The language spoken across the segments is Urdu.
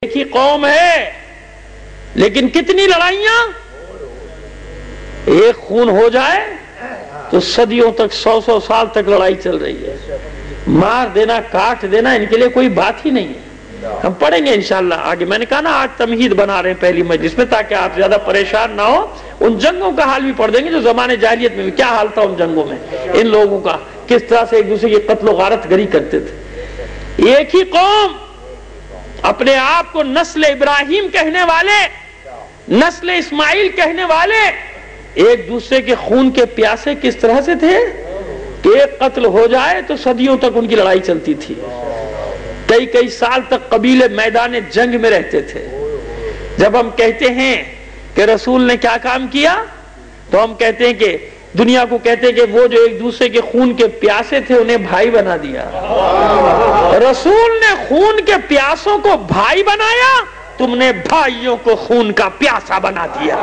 ایک ہی قوم ہے لیکن کتنی لڑائیاں، ایک خون ہو جائے تو صدیوں تک، 100 سال تک لڑائی چل رہی ہے. مار دینا، کاٹ دینا ان کے لیے کوئی بات ہی نہیں ہے. ہم پڑھیں گے انشاءاللہ آگے. میں نے کہا نا آج تمہید بنا رہے ہیں پہلی مجلس میں تاکہ آپ زیادہ پریشان نہ ہو. ان جنگوں کا حال بھی پڑھ دیں گے جو زمانے جاہلیت میں بھی کیا حال تھا ان جنگوں میں، ان لوگوں کا کس طرح سے ایک دوسرے کی قتل و غارت گری کرتے تھے. ایک ہی قوم اپنے آپ کو نسل ابراہیم کہنے والے، نسل اسماعیل کہنے والے، ایک دوسرے کے خون کے پیاسے کس طرح سے تھے کہ ایک قتل ہو جائے تو صدیوں تک ان کی لڑائی چلتی تھی. کئی سال تک قبیلے میدان جنگ میں رہتے تھے. جب ہم کہتے ہیں کہ رسول نے کیا کام کیا تو ہم کہتے ہیں کہ دنیا کو کہتے ہیں کہ وہ جو ایک دوسرے کے خون کے پیاسے تھے انہیں بھائی بنا دیا. رسول نے خون کے پیاسوں کو بھائی بنایا، تم نے بھائیوں کو خون کا پیاسا بنا دیا.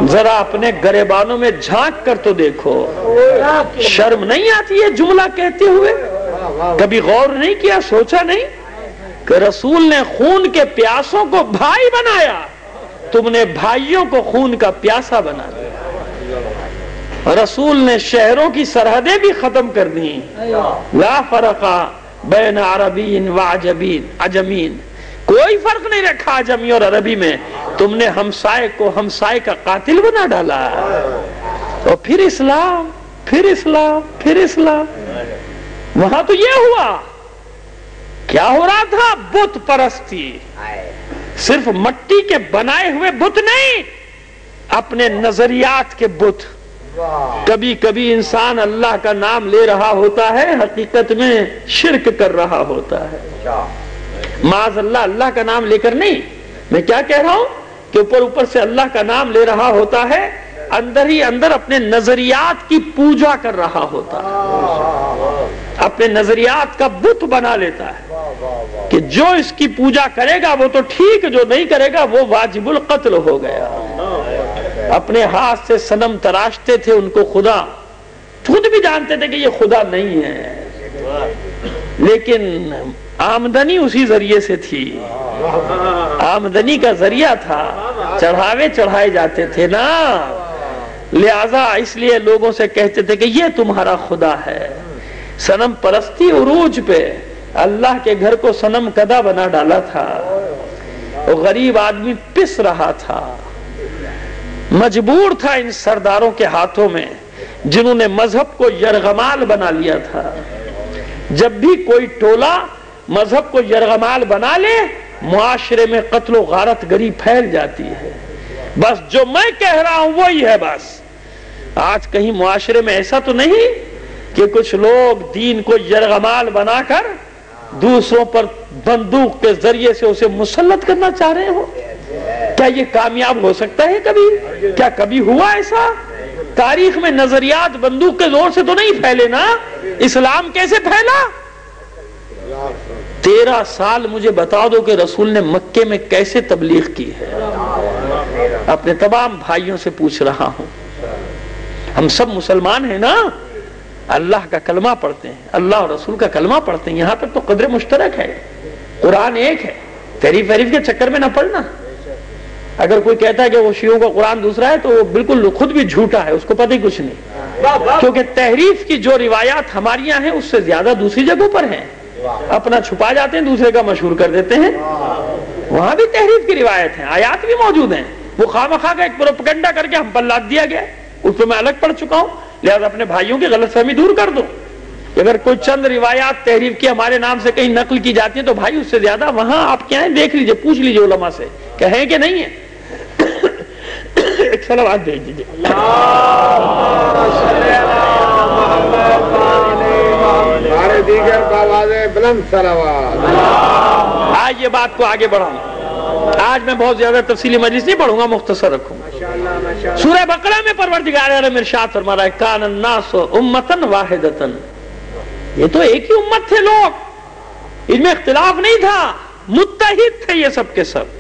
ذرا اپنے گریبانوں میں جھانک کر تو دیکھو، شرم نہیں آتی ہے جملہ کہتے ہوئے؟ کبھی غور نہیں کیا، سوچا نہیں کہ رسول نے خون کے پیاسوں کو بھائی بنایا، تم نے بھائیوں کو خون کا پیاسا بنا دیا. رسول نے شہروں کی سرحدیں بھی ختم کر دی. لا فرقا بین عربی و عجمین، کوئی فرق نہیں رکھا عجمی اور عربی میں. تم نے ہمسائے کو ہمسائے کا قاتل بنا ڈالا. اور پھر اسلام، پھر اسلام، پھر اسلام. وہاں تو یہ ہوا، کیا ہو رہا تھا؟ بت پرستی. صرف مٹی کے بنائے ہوئے بت نہیں، اپنے نظریات کے بت. کبھی کبھی انسان اللہ کا نام لے رہا ہوتا ہے، حقیقت میں شرک کر رہا ہوتا ہے. معاذ اللہ، اللہ کا نام لے کر نہیں. میں کیا کہہ رہا ہوں کہ اوپر سے اللہ کا نام لے رہا ہوتا ہے، اندر ہی اندر اپنے نظریات کی پوجا کر رہا ہوتا ہے، اپنے نظریات کا بت بنا لیتا ہے کہ جو اس کی پوجا کرے گا وہ تو ٹھیک، جو نہیں کرے گا وہ واجب القتل ہو گیا. اپنے ہاتھ سے صنم تراشتے تھے ان کو خدا، خود بھی جانتے تھے کہ یہ خدا نہیں ہے، لیکن آمدنی اسی ذریعے سے تھی. آمدنی کا ذریعہ تھا، چڑھاوے چڑھائے جاتے تھے نا. لہذا اس لیے لوگوں سے کہتے تھے کہ یہ تمہارا خدا ہے. صنم پرستی عروج پہ اللہ کے گھر کو صنم کدہ بنا ڈالا تھا. وہ غریب آدمی پس رہا تھا، مجبور تھا ان سرداروں کے ہاتھوں میں جنہوں نے مذہب کو یرغمال بنا لیا تھا. جب بھی کوئی ٹولہ مذہب کو یرغمال بنا لے، معاشرے میں قتل و غارت گری پھیل جاتی ہے. بس جو میں کہہ رہا ہوں وہی ہے. بس آج کہیں معاشرے میں ایسا تو نہیں کہ کچھ لوگ دین کو یرغمال بنا کر دوسروں پر بندوق کے ذریعے سے اسے مسلط کرنا چاہ رہے ہو؟ کیا یہ کامیاب ہو سکتا ہے کبھی؟ کیا کبھی ہوا ایسا؟ تاریخ میں نظریات بندوق کے زور سے تو نہیں پھیلے نا. اسلام کیسے پھیلا؟ 13 سال مجھے بتا دو کہ رسول نے مکے میں کیسے تبلیغ کی ہے. اپنے تمام بھائیوں سے پوچھ رہا ہوں، ہم سب مسلمان ہیں نا، اللہ کا کلمہ پڑھتے ہیں، اللہ اور رسول کا کلمہ پڑھتے ہیں. یہاں تک تو قدر مشترک ہے، قرآن ایک ہے. تحریف کے چکر میں نہ پڑھنا. اگر کوئی کہتا ہے کہ وہ شیعوں کا قرآن دوسرا ہے تو وہ بالکل خود بھی جھوٹا ہے، اس کو پتہ ہی کچھ نہیں. کیونکہ تحریف کی جو روایات ہماری یہاں ہیں اس سے زیادہ دوسری جگہوں پر ہیں. اپنا چھپا جاتے ہیں، دوسرے کا مشہور کر دیتے ہیں. وہاں بھی تحریف کی روایت ہیں، آیات بھی موجود ہیں. وہ خواہ کا ایک پروپیگنڈا کر کے ہم پر لاد دیا گیا، اس پہ میں الگ پڑھ چکا ہوں. لہذا اپنے بھائیوں کی غلط فہمی دور کر دو. اگر کوئی چند روایات تحریف کی ہمارے نام سے کہیں نقل کی جاتی ہیں تو بھائی اس سے زیادہ وہاں آپ کیا ہیں دیکھ لیجئے، پوچھ لیجئے علماء سے کہ ہیں کہ نہیں ہیں. ایک صلوات بھیج دیجئے. آج یہ بات کو آگے بڑھاؤں. آج میں بہت زیادہ تفصیلی مجلس نہیں پڑھوں گا، مختصر رکھوں گا. سورہ بقرہ میں پروردگار عالم ارشاد فرما رہا ہے کان الناس امۃ واحدۃ. یہ تو ایک ہی امت تھے لوگ، ان میں اختلاف نہیں تھا، متحد تھے یہ سب کے سب.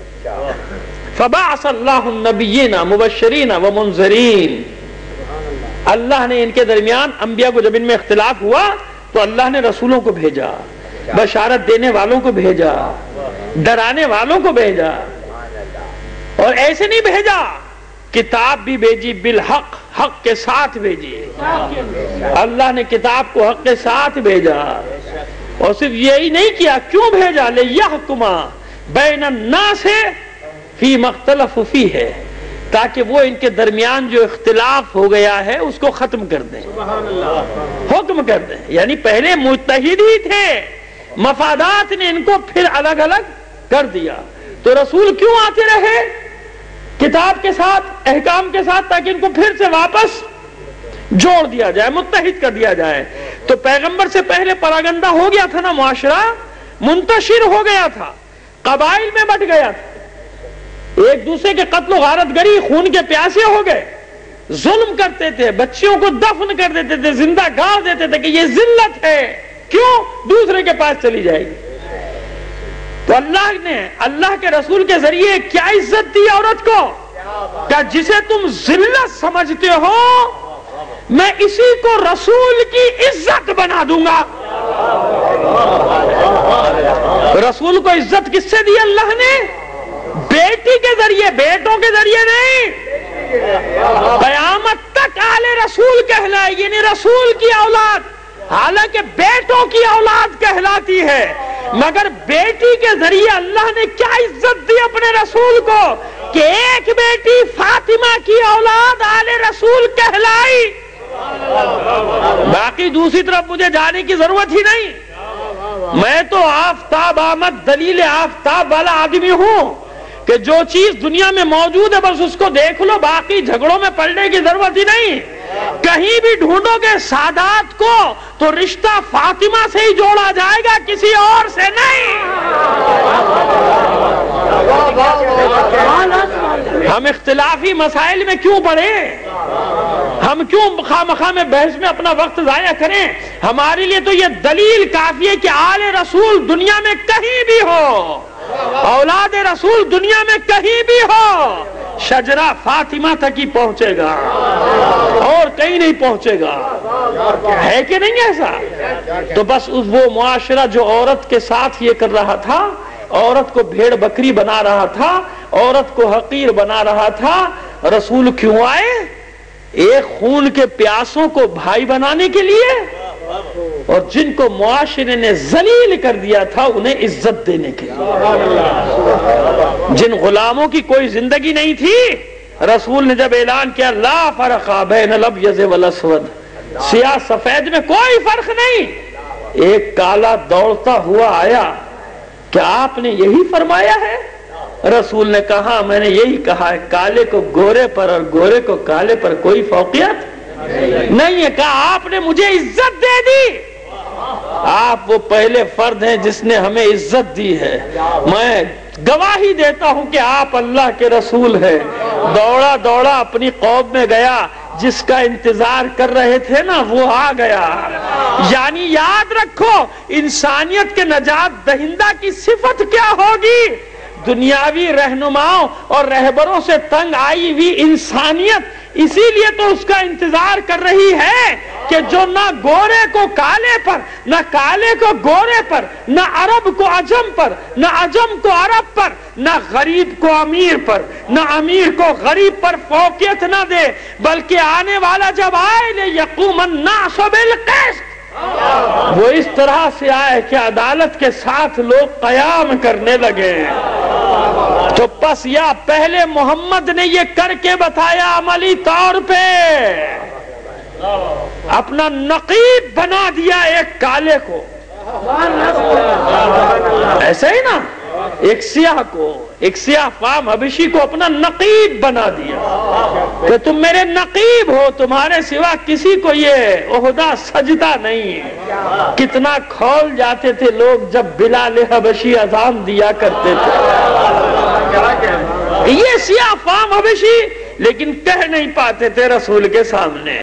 فبعث اللہ النبیین مبشرین ومنذرین. اللہ نے ان کے درمیان انبیاء کو جب ان میں اختلاف ہوا تو اللہ نے رسولوں کو بھیجا بشارت دینے والوں کو بھیجا، ڈرانے والوں کو بھیجا، اور ایسے نہیں بھیجا، کتاب بھی بھیجی بالحق، حق کے ساتھ بھیجی۔ اللہ نے کتاب کو حق کے ساتھ بھیجا، اور صرف یہی نہیں کیا، کیوں بھیجا؟ لِيَحْكُمَ بَيْنَ النَّاسِ فِي مَا اخْتَلَفُوا فِيهِ، تاکہ وہ ان کے درمیان جو اختلاف ہو گیا ہے اس کو ختم کر دیں، حکم کر دیں۔ یعنی پہلے متحد ہی تھے، مفادات نے ان کو پھر الگ الگ کر دیا۔ تو رسول کیوں آتے رہے؟ کتاب کے ساتھ، احکام کے ساتھ، تاکہ ان کو پھر سے واپس جوڑ دیا جائے، متحد کر دیا جائے۔ تو پیغمبر سے پہلے پراگندہ ہو گیا تھا نا، معاشرہ منتشر ہو گیا تھا، قبائل میں بٹ گیا تھا، ایک دوسرے کے قتل و غارت گری، خون کے پیاسے ہو گئے، ظلم کرتے تھے، بچیوں کو دفن کر دیتے تھے، زندہ گاڑ دیتے تھے کہ یہ ذلت ہے، کیوں دوسرے کے پاس چلی جائے گی۔ تو اللہ نے اللہ کے رسول کے ذریعے کیا عزت دی عورت کو کہ جسے تم ذلت سمجھتے ہو میں اسی کو رسول کی عزت بنا دوں گا۔ رسول کو عزت کس سے دی اللہ نے؟ بیٹی کے ذریعے، بیٹوں کے ذریعے نہیں۔ قیامت تک آل رسول کہلائے، یعنی رسول کی اولاد، حالانکہ بیٹوں کی اولاد کہلاتی ہے، مگر بیٹی کے ذریعے اللہ نے کیا عزت دی اپنے رسول کو کہ ایک بیٹی فاطمہ کی اولاد آل رسول کہلائی، باقی دوسری طرف مجھے جانے کی ضرورت ہی نہیں۔ میں تو آفتاب آمد دلیل آفتاب والا آدمی ہوں کہ جو چیز دنیا میں موجود ہے بس اس کو دیکھ لو، باقی جھگڑوں میں پڑنے کی ضرورت ہی نہیں۔ کہیں بھی ڈھونڈو گے سادات کو تو رشتہ فاطمہ سے ہی جوڑا جائے گا، کسی اور سے نہیں۔ ہم اختلافی مسائل میں کیوں پڑے؟ ہم کیوں خواہ میں بحث میں اپنا وقت ضائع کریں؟ ہمارے لیے تو یہ دلیل کافی ہے کہ آل رسول دنیا میں کہیں بھی ہو، اولاد رسول دنیا میں کہیں بھی ہو، شجرہ فاطمہ تک ہی پہنچے گا اور کہیں نہیں پہنچے گا، ہے کہ نہیں ایسا؟ تو بس وہ معاشرہ جو عورت کے ساتھ یہ کر رہا تھا، عورت کو بھیڑ بکری بنا رہا تھا، عورت کو حقیر بنا رہا تھا، رسول کیوں آئے؟ ایک خون کے پیاسوں کو بھائی بنانے کے لیے، اور جن کو معاشرے نے ذلیل کر دیا تھا انہیں عزت دینے کے لیے۔ جن غلاموں کی کوئی زندگی نہیں تھی، رسول نے جب اعلان کیا لا فرق بین الابیض والاسود، سیاہ سفید میں کوئی فرق نہیں، ایک کالا دوڑتا ہوا آیا، کیا آپ نے یہی فرمایا ہے؟ رسول نے کہا میں نے یہی کہا ہے، کالے کو گورے پر اور گورے کو کالے پر کوئی فوقیت نہیں ہے۔ کہا آپ نے مجھے عزت دے دی، آپ وہ پہلے فرد ہیں جس نے ہمیں عزت دی ہے، میں گواہی دیتا ہوں کہ آپ اللہ کے رسول ہیں۔ دوڑا دوڑا اپنی قوم میں گیا، جس کا انتظار کر رہے تھے نا وہ آ گیا۔ یعنی یاد رکھو انسانیت کے نجات دہندہ کی صفت کیا ہوگی؟ دنیاوی رہنماؤں اور رہبروں سے تنگ آئی ہوئی انسانیت اسی لیے تو اس کا انتظار کر رہی ہے کہ جو نہ گورے کو کالے پر، نہ کالے کو گورے پر، نہ عرب کو عجم پر، نہ عجم کو عرب پر، نہ غریب کو امیر پر، نہ امیر کو غریب پر فوقیت نہ دے، بلکہ آنے والا جب آئے لِيَقُومَ النَّاسُ بِالْقِسْطِ، وہ اس طرح سے آئے کہ عدالت کے ساتھ لوگ قیام کرنے لگے۔ تو پس یا پہلے محمد نے یہ کر کے بتایا عملی طور پہ، اپنا نقیب بنا دیا ایک کالے کو، ایسا ہی نا، ایک سیاہ کو، ایک سیاہ فام حبشی کو اپنا نقیب بنا دیا کہ تم میرے نقیب ہو، تمہارے سوا کسی کو یہ عہدہ سجدہ نہیں ہے۔ کتنا کھول جاتے تھے لوگ جب بلال حبشی اذان دیا کرتے تھے، یہ سیاہ فام حبشی، لیکن کہہ نہیں پاتے تھے رسول کے سامنے۔